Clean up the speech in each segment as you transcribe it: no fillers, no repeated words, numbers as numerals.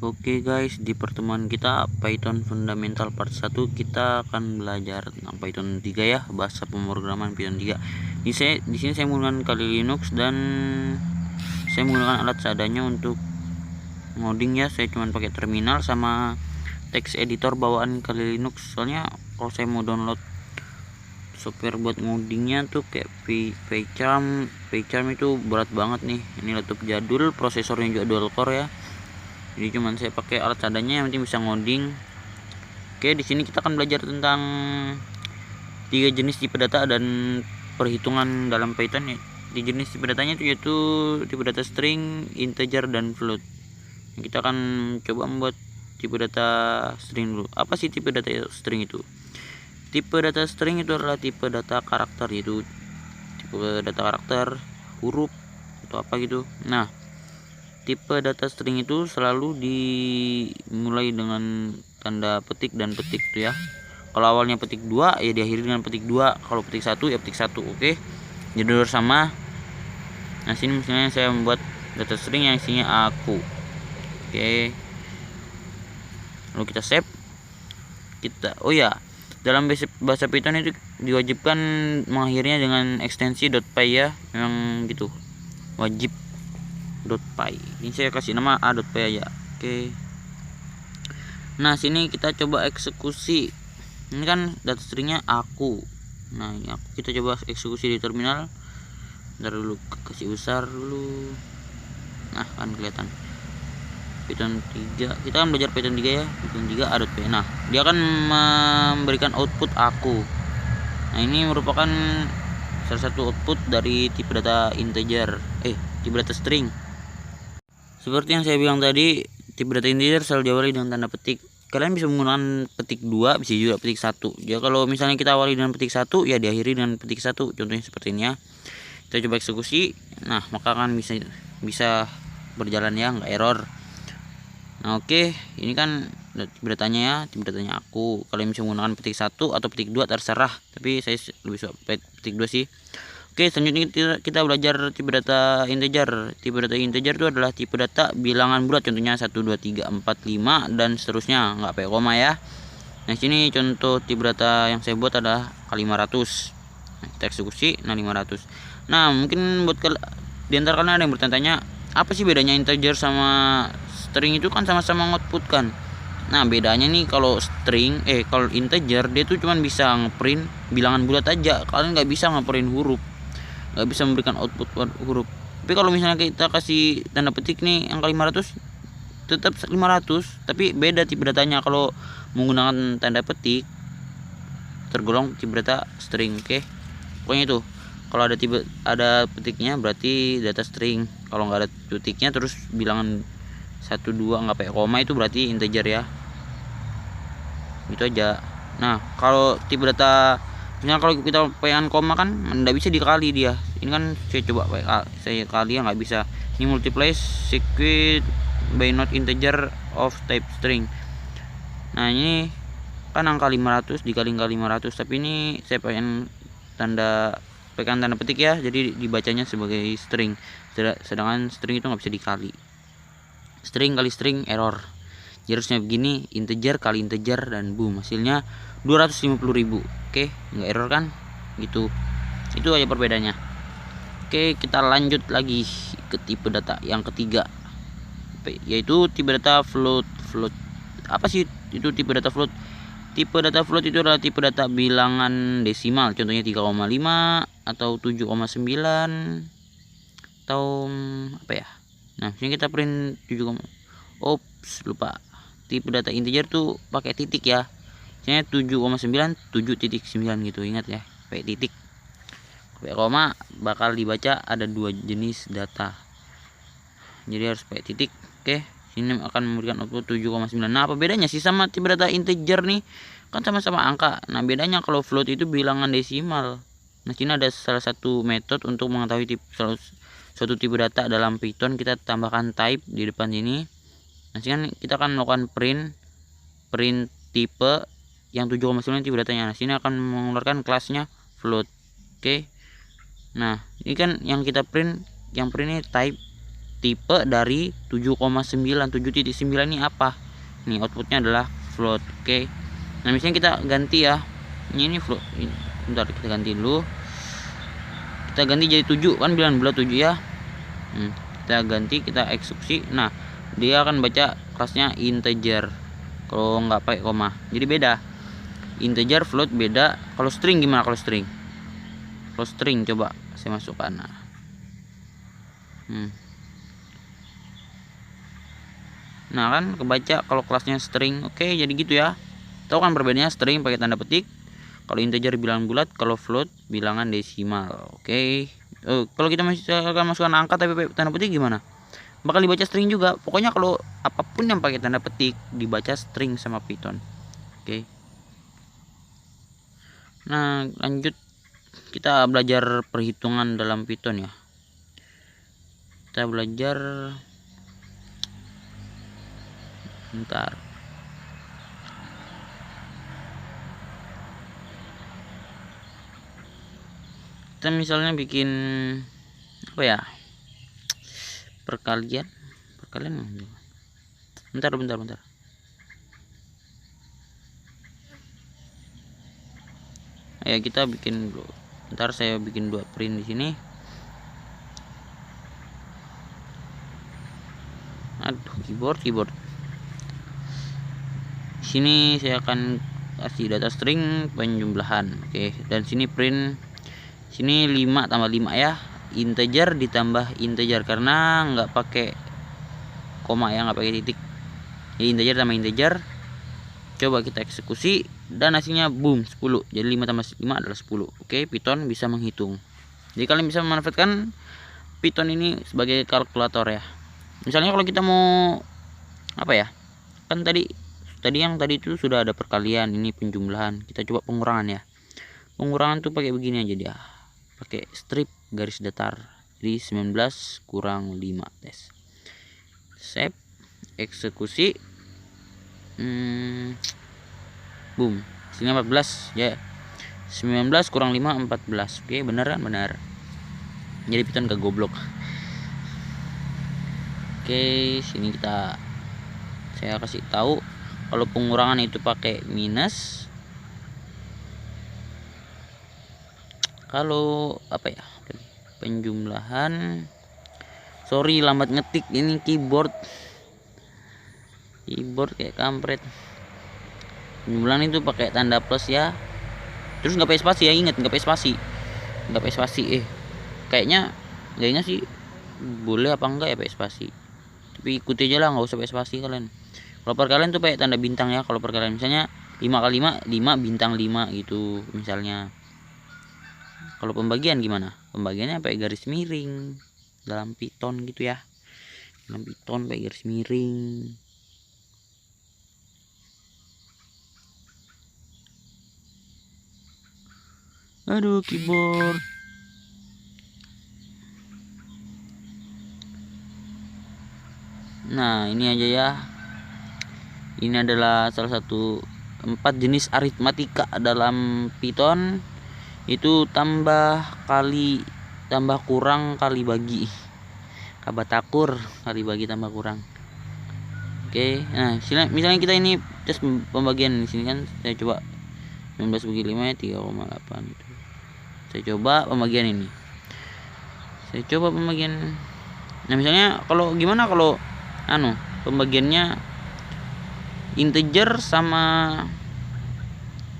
Oke guys, di pertemuan kita Python Fundamental Part 1 kita akan belajar tentang Python 3 ya, bahasa pemrograman Python 3. Di sini saya menggunakan Kali Linux dan saya menggunakan alat seadanya untuk ngoding ya. Saya cuma pakai terminal sama text editor bawaan Kali Linux. Soalnya kalau saya mau download software buat ngodingnya tuh kayak PyCharm itu berat banget nih. Ini laptop jadul, prosesornya juga dual core ya. Jadi cuman saya pakai alat seadanya yang penting bisa ngoding. Oke, di sini kita akan belajar tentang 3 jenis tipe data dan perhitungan dalam Python ya. Di jenis tipe datanya itu yaitu tipe data string, integer, dan float. Kita akan coba membuat tipe data string dulu. Apa sih tipe data string itu? Tipe data string itu adalah tipe data karakter, yaitu tipe data karakter, huruf atau apa gitu. Nah, tipe data string itu selalu dimulai dengan tanda petik dan petik tuh ya. Kalau awalnya petik 2 ya diakhiri dengan petik 2, kalau petik 1 ya petik 1. Oke, jadi sama. Nah, sini misalnya saya membuat data string yang isinya aku. Oke, lalu kita save. Oh ya, dalam bahasa Python itu diwajibkan mengakhirinya dengan ekstensi .py ya, memang gitu, wajib .py. Ini saya kasih nama a.py aja. Oke. Nah, sini kita coba eksekusi. Ini kan data stringnya aku. Nah, ini aku. Kita coba eksekusi di terminal. Bentar dulu, kasih besar dulu. Nah, kan kelihatan. Python 3. Kita akan belajar Python 3 ya. Python 3 a.py. Nah, dia akan memberikan output aku. Nah, ini merupakan salah satu output dari tipe data integer. Tipe data string. Seperti yang saya bilang tadi, tipe data integer selalu diawali dengan tanda petik. Kalian bisa menggunakan petik 2, bisa juga petik 1. Ya, kalau misalnya kita awali dengan petik 1, ya diakhiri dengan petik 1. Contohnya seperti ini ya. Kita coba eksekusi. Nah, maka kan bisa berjalan ya, nggak error. Nah, oke, ini kan tipe datanya ya, tipe datanya aku. Kalian bisa menggunakan petik 1 atau petik 2 terserah, tapi saya lebih suka petik 2 sih. Oke, selanjutnya kita belajar tipe data integer. Tipe data integer itu adalah tipe data bilangan bulat, contohnya 1, 2, 3, 4, 5 dan seterusnya, nggak pakai koma ya. Nah, sini contoh tipe data yang saya buat adalah K500. Nah, kita eksekusi. Nah, 500. Nah, mungkin buat di antara kalian ada yang bertanya, apa sih bedanya integer sama string? Itu kan sama-sama output kan. Nah, bedanya nih, kalau kalau integer dia tuh cuman bisa ngeprint bilangan bulat aja. Kalian nggak bisa ngeprint huruf, nggak bisa memberikan output huruf. Tapi kalau misalnya kita kasih tanda petik nih angka 500, tetap 500, tapi beda tipe datanya. Kalau menggunakan tanda petik tergolong tipe data string. Oke, pokoknya itu, kalau ada petiknya berarti data string. Kalau nggak ada petiknya terus bilangan 1, 2 nggak pakai koma, itu berarti integer ya. Itu aja. Nah, kalau tipe data, misalnya kalau kita pakai koma kan nggak bisa dikali dia. Ini kan saya coba saya kali ya, nggak bisa. Ini multiply secret by not integer of type string. Nah, ini kan angka 500 dikali angka 500, tapi ini saya pengen tanda petik ya, jadi dibacanya sebagai string. Sedangkan string itu nggak bisa dikali. String kali string error. Jadi harusnya begini, integer kali integer, dan boom, hasilnya 250.000. Oke, nggak error kan? Gitu. Itu aja perbedaannya. Oke, kita lanjut lagi ke tipe data yang ketiga, yaitu tipe data float. Apa sih itu tipe data float? Tipe data float itu adalah tipe data bilangan desimal, contohnya 3,5 atau 7,9 atau apa ya. Nah, sini kita print 7, lupa. Tipe data integer tuh pakai titik ya. Misalnya 7,9, 7.9 gitu, ingat ya, pakai titik. Pakai koma bakal dibaca ada 2 jenis data. Jadi harus pakai titik. Oke, sini akan memberikan output 7,9. Nah, apa bedanya sih sama tipe data integer nih? Kan sama-sama angka. Nah, bedanya kalau float itu bilangan desimal. Nah, sini ada salah satu metode untuk mengetahui suatu tipe data dalam Python. Kita tambahkan type di depan sini. Nah, sini kita akan melakukan print tipe yang 7,9 tipe datanya. Nah, sini akan mengeluarkan kelasnya float. Oke. Nah, ini kan yang kita print, ini type. tipe dari 7,9. 7.9 ini apa? Nih outputnya adalah float. Oke. Nah misalnya kita ganti ya, ini float. Bentar kita ganti dulu. Kita ganti jadi 7 kan, 9 7 ya. Kita ganti, kita eksekusi. Nah dia akan baca kelasnya integer kalau nggak pakai koma, jadi beda. Integer float beda. Kalau string gimana? Kalau string coba saya masukkan. Nah kan kebaca kalau kelasnya string. Oke, jadi gitu ya. Tahu kan perbedaannya? String pakai tanda petik, kalau integer bilangan bulat, kalau float bilangan desimal. Oke. Kalau kita akan masukkan angka tapi pakai tanda petik gimana? Bakal dibaca string juga. Pokoknya kalau apapun yang pakai tanda petik dibaca string sama Python. Oke. Nah lanjut, kita belajar perhitungan dalam Python ya. Kita belajar, bentar. Kita misalnya bikin apa ya, perkalian. Bentar. Ya kita bikin dulu. Bentar saya bikin 2 print di sini. Aduh, keyboard. Sini saya akan kasih data string penjumlahan. Oke, dan sini print. Sini 5 tambah 5 ya. Integer ditambah integer karena nggak pakai koma ya, nggak pakai titik. Jadi integer tambah integer. Coba kita eksekusi dan hasilnya boom 10. Jadi 5 tambah 5 adalah 10. Oke, Python bisa menghitung. Jadi kalian bisa memanfaatkan Python ini sebagai kalkulator ya. Misalnya kalau kita mau apa ya? Kan tadi itu sudah ada perkalian, ini penjumlahan. Kita coba pengurangan ya. Pengurangan tuh pakai begini aja dia. Pakai strip garis datar. Jadi 19 kurang 5 tes. Save, eksekusi. Boom. Sini 14 ya. 19 kurang 5 14. Oke, benar. Jadi Python gak goblok. Oke, sini saya kasih tahu kalau pengurangan itu pakai minus. Kalau apa ya? Penjumlahan. Sorry lambat ngetik, ini keyboard kayak kampret. Penjumlahan itu pakai tanda plus ya. Terus nggak pakai spasi ya, ingat nggak pakai spasi. Kayaknya sih boleh apa enggak ya pakai spasi. Tapi ikuti aja lah, nggak usah pakai spasi kalian. Kalau perkalian tuh pakai tanda bintang ya. Kalau perkalian misalnya 5 kali 5 bintang 5 gitu misalnya. Kalau pembagian gimana? Pembagiannya pakai garis miring dalam Python gitu ya. Dalam Python pakai garis miring. Aduh, keyboard. Nah, ini aja ya. Ini adalah salah satu 4 jenis aritmatika dalam Python. Itu tambah, kali, tambah kurang, kali bagi. Kabatakur, kali bagi, tambah kurang. Oke, nah misalnya kita ini tes pembagian di sini kan, saya coba 19 bagi 5 ya 3,8 itu. Saya coba pembagian ini. Nah misalnya kalau gimana kalau pembagiannya integer sama,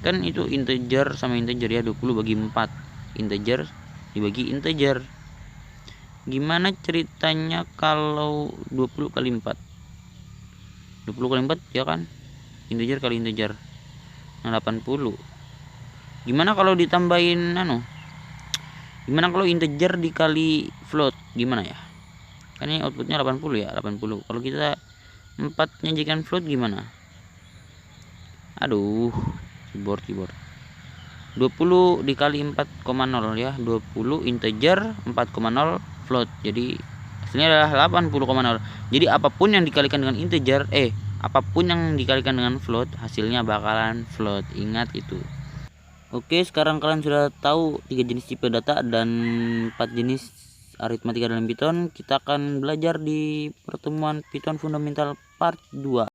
kan itu integer sama integer ya, 20 bagi 4 integer dibagi integer. Gimana ceritanya kalau 20 kali 4? 20 kali 4 ya kan, integer kali integer. Nah 80. Gimana kalau ditambahin gimana kalau integer dikali float, gimana ya? Kan ini outputnya 80 ya, 80. Kalau kita 4 nyajikan float gimana? Aduh, keyboard. 20 dikali 4,0 ya, 20 integer 4,0 float. Jadi hasilnya adalah 80,0. Jadi apapun yang dikalikan dengan integer, apapun yang dikalikan dengan float, hasilnya bakalan float. Ingat itu. Oke, sekarang kalian sudah tahu 3 jenis tipe data dan 4 jenis aritmatika dalam Python kita akan belajar di pertemuan Python fundamental part 2.